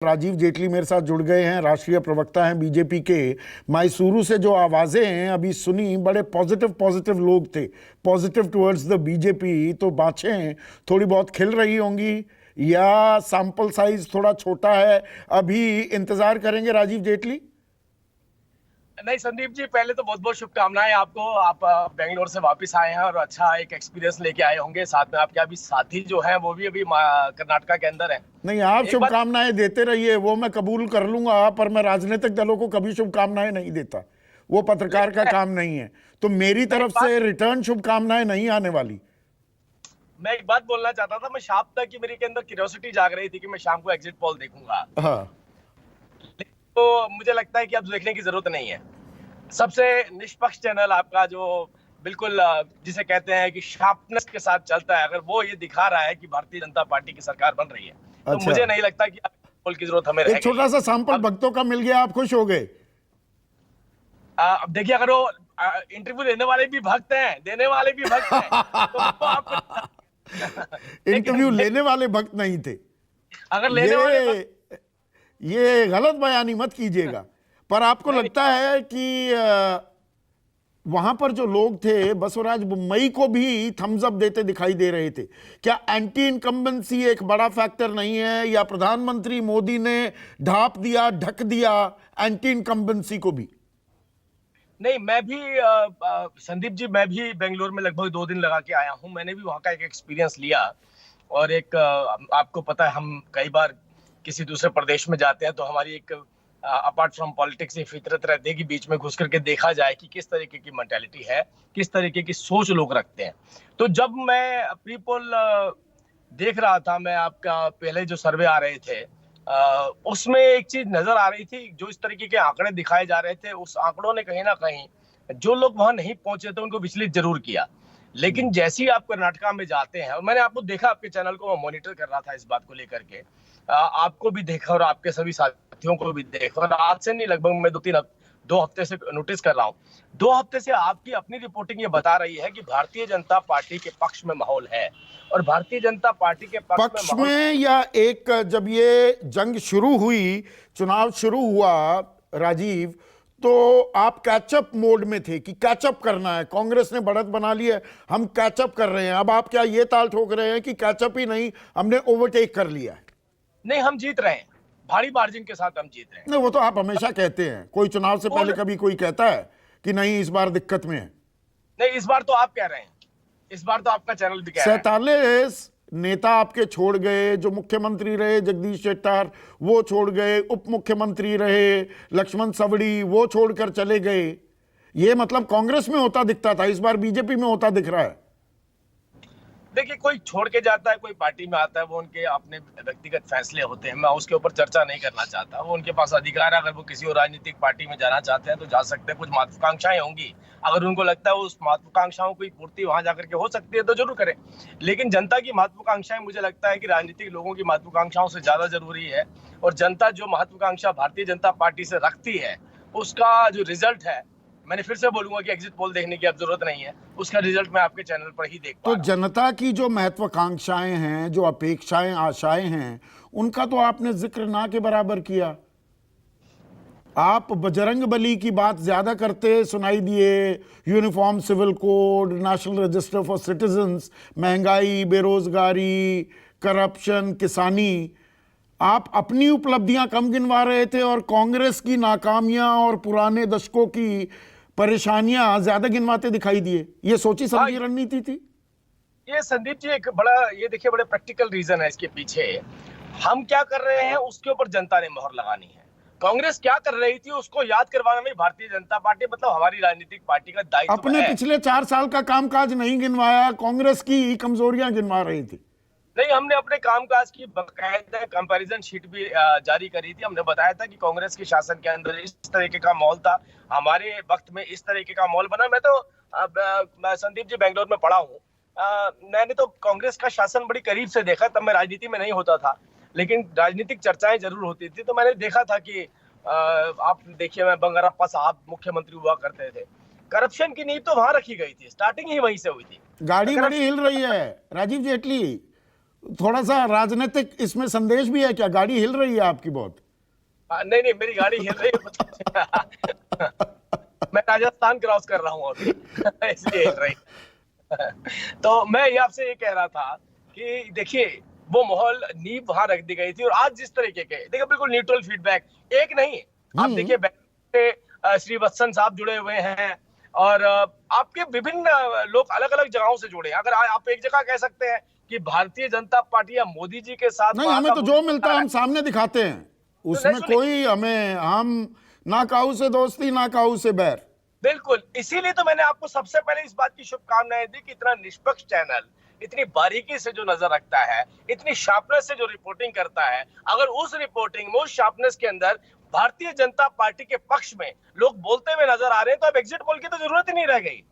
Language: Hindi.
राजीव जेटली मेरे साथ जुड़ गए हैं, राष्ट्रीय प्रवक्ता हैं बीजेपी के। मैसूरू से जो आवाजें हैं अभी सुनी, बड़े पॉजिटिव पॉजिटिव लोग थे, पॉजिटिव टुवर्ड्स द बीजेपी। तो बातें थोड़ी बहुत खिल रही होंगी या सैंपल साइज थोड़ा छोटा है, अभी इंतजार करेंगे राजीव जेटली? नहीं संदीप जी, पहले तो बहुत बहुत शुभकामनाएं आपको। आप बेंगलोर से वापस आए हैं और अच्छा एक एक्सपीरियंस लेके आए होंगे। साथ में आपके अभी साथी जो हैं वो भी अभी कर्नाटका के अंदर हैं। नहीं, आप एक बात, शुभकामनाएं देते रहिए, वो मैं कबूल कर लूंगा, पर मैं राजनीतिक दलों को कभी शुभकामनाएं नहीं देता, वो पत्रकार का लेकिन काम नहीं है। तो मेरी मैं तरफ एक बात से रिटर्न शुभकामनाएं नहीं आने वाली। मैं एक बात बोलना चाहता था। मैं शाम तक की मेरे के अंदर क्यूरियोसिटी जाग रही थी कि मैं शाम को एग्जिट पोल देखूंगा, हाँ, लेकिन तो मुझे लगता है कि अब देखने की जरूरत नहीं है। सबसे निष्पक्ष चैनल आपका जो बिल्कुल जिसे कहते हैं कि शार्पनेस के साथ चलता है, अगर वो ये दिखा रहा है कि भारतीय जनता पार्टी की सरकार बन रही है, तो अच्छा, मुझे नहीं लगता कि अब पोल की जरूरत हमें रह एक गई छोटा है। सा सैंपल अब भक्तों का मिल गया, आप खुश हो गए? अब देखिए, अगर वो इंटरव्यू लेने वाले भी भक्त हैं, देने वाले भी भक्त हैं, तो वो आप लेकिन इंटरव्यू लेने वाले भक्त नहीं थे। अगर लेने वाले भक्त ये ये गलत बयानी मत कीजिएगा। पर आपको नहीं, लगता है कि वहां पर जो लोग थे, बसवराज मई को भी थम्स अप देते दिखाई दे रहे थे? क्या एंटी इनकम्बेंसी एक बड़ा फैक्टर नहीं है, या प्रधानमंत्री मोदी ने ढांप दिया, ढक दिया एंटी इनकम्बेंसी को भी? नहीं, मैं भी संदीप जी, मैं भी बेंगलोर में लगभग 2 दिन लगा के आया हूँ। मैंने भी वहाँ का एक एक्सपीरियंस लिया। और एक आपको पता है, हम कई बार किसी दूसरे प्रदेश में जाते हैं तो हमारी एक अपार्ट फ्रॉम पॉलिटिक्स ये फितरत रहती है कि बीच में घुस करके देखा जाए कि किस तरीके की मेंटालिटी है, किस तरीके की सोच लोग रखते हैं। तो जब मैं प्री पोल देख रहा था, मैं आपका पहले जो सर्वे आ रहे थे उसमें एक चीज नजर आ रही थी। जो इस तरीके के आंकड़े दिखाए जा रहे थे, उस आंकड़ों ने कहीं ना कहीं जो लोग वहां नहीं पहुंचे थे उनको विचलित जरूर किया। लेकिन जैसे ही आप कर्नाटका में जाते हैं, और मैंने आपको देखा, आपके चैनल को मैं मॉनिटर कर रहा था इस बात को लेकर के, आपको भी देखा और आपके सभी साथियों को भी देखा, और आज से नहीं, लगभग मैं 2 हफ्ते से नोटिस कर रहा हूँ। 2 हफ्ते से आपकी अपनी रिपोर्टिंग ये बता रही है कि भारतीय जनता पार्टी के पक्ष में माहौल है। और भारतीय जनता पार्टी के पक्ष में पक्ष माहौल, में, या एक जब ये जंग शुरू हुई, चुनाव शुरू हुआ राजीव, तो आप कैचअप मोड में थे कि कैचअप करना है, कांग्रेस ने बढ़त बना ली है, हम कैचअप कर रहे हैं? अब आप क्या ये ताल ठोक रहे हैं कि कैचअप ही नहीं, हमने ओवरटेक कर लिया है? नहीं, हम जीत रहे हैं, भारी मार्जिन के साथ हम जीत रहे हैं। नहीं, वो तो आप हमेशा कहते हैं, कोई चुनाव से पहले पूर्ण कभी कोई कहता है कि नहीं इस बार दिक्कत में है? नहीं, इस बार तो आप कह रहे हैं, इस बार तो आपका चैनल भी कह रहा है। 47 नेता आपके छोड़ गए, जो मुख्यमंत्री रहे जगदीश शेट्टार वो छोड़ गए, उप मुख्यमंत्री रहे लक्ष्मण सवड़ी वो छोड़कर चले गए। ये मतलब कांग्रेस में होता दिखता था, इस बार बीजेपी में होता दिख रहा है। देखिए, कोई छोड़ के जाता है, कोई पार्टी में आता है, वो उनके अपने व्यक्तिगत फैसले होते हैं। मैं उसके ऊपर चर्चा नहीं करना चाहता। वो उनके पास अधिकार है, अगर वो किसी और राजनीतिक पार्टी में जाना चाहते हैं तो जा सकते हैं। कुछ महत्वाकांक्षाएं होंगी, अगर उनको लगता है उस महत्वाकांक्षाओं की पूर्ति वहां जाकर के हो सकती है तो जरूर करें। लेकिन जनता की महत्वाकांक्षाएं, मुझे लगता है कि राजनीतिक लोगों की महत्वाकांक्षाओं से ज्यादा जरूरी है। और जनता जो महत्वाकांक्षा भारतीय जनता पार्टी से रखती है, उसका जो रिजल्ट है, मैंने फिर से बोलूंगा कि एग्जिट पोल देखने की अब जरूरत नहीं है। उसका रिजल्ट मैं आपके चैनल पर ही देख पा तो रहा हूँ। जनता की जो महत्वाकांक्षाएं हैं, जो अपेक्षाएं आशाएं हैं, उनका तो आपने जिक्र ना के बराबर किया। आप बजरंग बली की बात ज्यादा करते सुनाई दिए, uniform civil code, national register for citizens, महंगाई, बेरोजगारी, करप्शन, किसानी। आप अपनी उपलब्धियां कम गिनवा रहे थे और कांग्रेस की नाकामियां और पुराने दशकों की परेशानियां ज्यादा गिनवाते दिखाई दिए। ये सोची समझी रणनीति थी? ये संदीप जी एक बड़ा, ये देखिए, बड़े प्रैक्टिकल रीजन है इसके पीछे। हम क्या कर रहे हैं उसके ऊपर जनता ने मोहर लगानी है। कांग्रेस क्या कर रही थी उसको याद करवाना में भारतीय जनता पार्टी, मतलब हमारी राजनीतिक पार्टी का दायित्व अपने है। पिछले 4 साल का कामकाज नहीं गिनवाया, कांग्रेस की कमजोरियां गिनवा रही थी। नहीं, हमने अपने कामकाज की बकायदा कंपैरिजन शीट भी जारी करी थी। हमने बताया था कि कांग्रेस के शासन के अंदर इस तरीके का माहौल था, हमारे वक्त में इस तरीके का माहौल बना। मैं तो मैं संदीप जी बेंगलोर में पढ़ा हूँ। मैंने तो कांग्रेस का शासन बड़ी करीब से देखा। तब मैं राजनीति में नहीं होता था, लेकिन राजनीतिक चर्चाएं जरूर होती थी। तो मैंने देखा था कि आप देखिए, मैं बंगारप्पा साहब मुख्यमंत्री हुआ करते थे। करप्शन की नींव तो वहां रखी गई थी, स्टार्टिंग ही वहीं से हुई थी। गाड़ी बड़ी करप्शन, हिल रही है राजीव जेटली, थोड़ा सा राजनीतिक इसमें संदेश भी है क्या? गाड़ी हिल रही है आपकी बहुत। नहीं नहीं, मेरी गाड़ी हिल रही है। मैं राजस्थान क्रॉस कर रहा हूँ अभी, इसलिए हिल रही है। तो मैं ये आपसे ये कह रहा था कि देखिए वो माहौल, नींव वहां रख दी गई थी, और आज जिस तरीके के, देखिए बिल्कुल न्यूट्रल फीडबैक, एक नहीं, आप देखिए से श्री वत्सन साहब जुड़े हुए हैं, और आपके विभिन्न लोग अलग अलग जगहों से जुड़े हैं। अगर आप एक जगह कह सकते हैं कि भारतीय जनता पार्टी या मोदी जी के साथ नहीं, हमें तो जो मिलता है हम सामने दिखाते हैं, उसमें कोई हमें, हम ना काऊ से दोस्ती ना काऊ से बैर। बिल्कुल, इसीलिए तो मैंने आपको सबसे पहले इस बात की शुभकामनाएं दी कि इतना निष्पक्ष चैनल, इतनी बारीकी से जो नजर रखता है, इतनी शार्पनेस से जो रिपोर्टिंग करता है, अगर उस रिपोर्टिंग में, उस शार्पनेस के अंदर भारतीय जनता पार्टी के पक्ष में लोग बोलते हुए नजर आ रहे हैं, तो अब एग्जिट पोल की तो जरूरत ही नहीं रह गई।